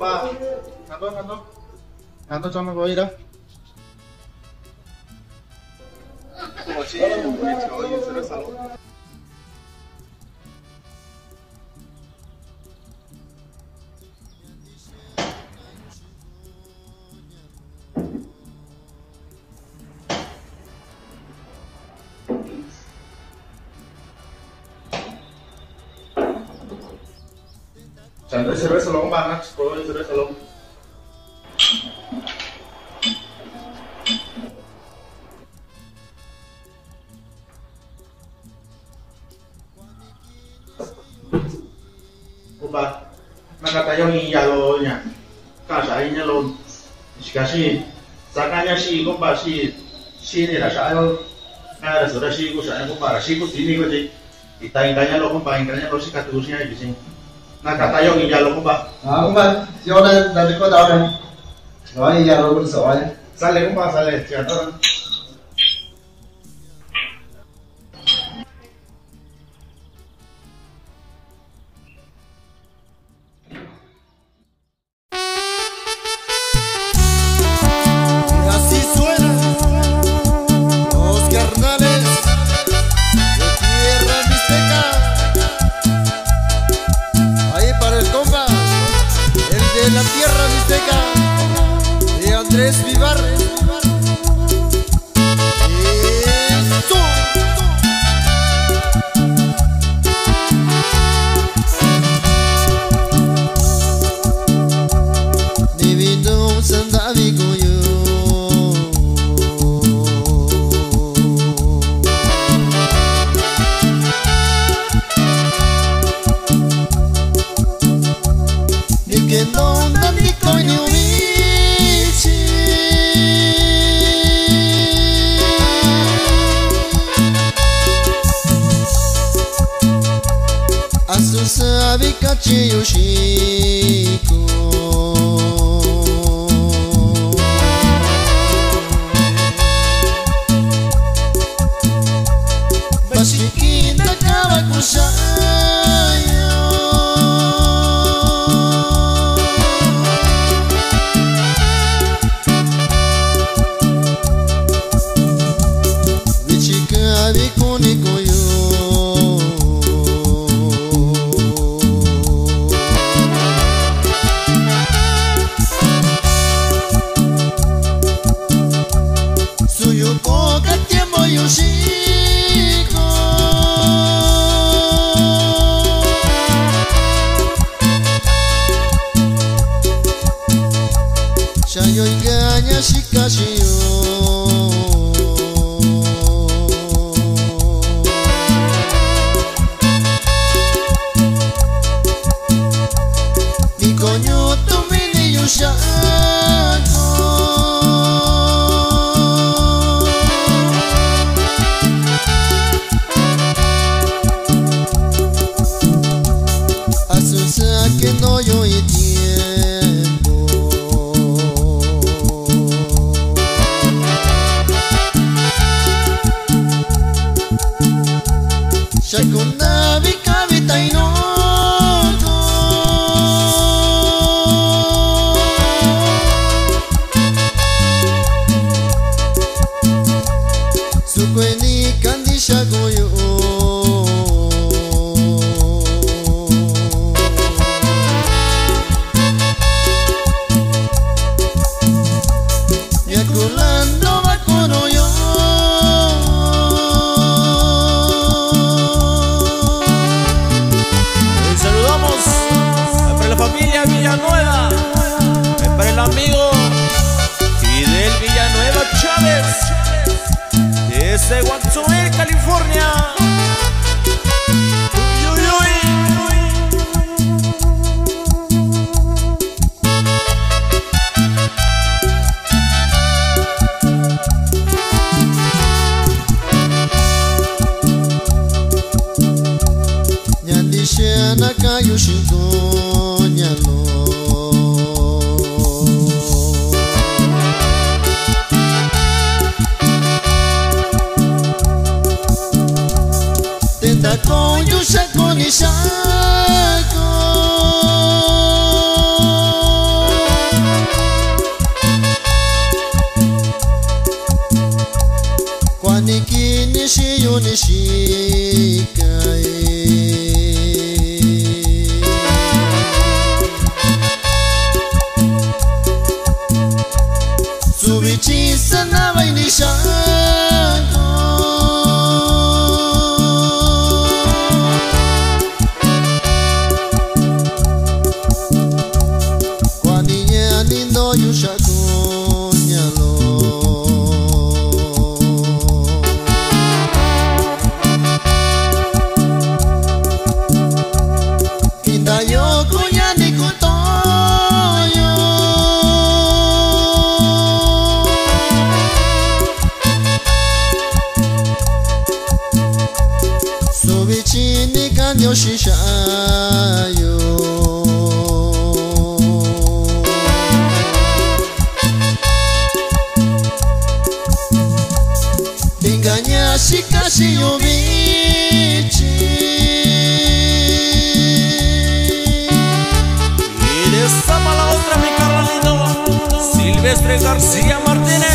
Ba, ngắn cho nó có gì đâu. Jangan seru selong banget, sekolah seru selong. Opa, nakatayo ni yalonya, kasainya lon. Dikasih, sakanya si kompa si ni lah saya, ada sudah si saya kompa si ini kau sih. Kita lo kompa, lo si katusnya di sini. Nakatayo ni yalo kompa. Kompa, siapa dari kau tahu kan? Soalnya yalo pun soalnya. Sale kompa, sale, siapa? La tierra mixteca de Andrés Vivar. ¡Eso! Divino Santa Vigoyo. Que no ni coño bici asu sabe cachiyo chico Basiquina acaba con Shayo engaña shikashiyo Ni coño tomini yushako Asusa que no yo y tiempo Shakuna vikavita inoko Sukweni kandi shagoyo Yakulando bakono yo Familia Villanueva, para el amigo Fidel Villanueva Chávez, desde Watsonville, California. Uy, uy, uy. Nyandishana kayo shingo nyalo Tenta con の 勇者こにシャコ chini și iuni și cai Subici să n-avai nișano Coanie anindo iusha cunyalo Indayo kunyani kutoyo Subichini kanyo shishayo Tinganya shikashi yubichi Y de esa mala otra mi carnalito Silvestre García Martínez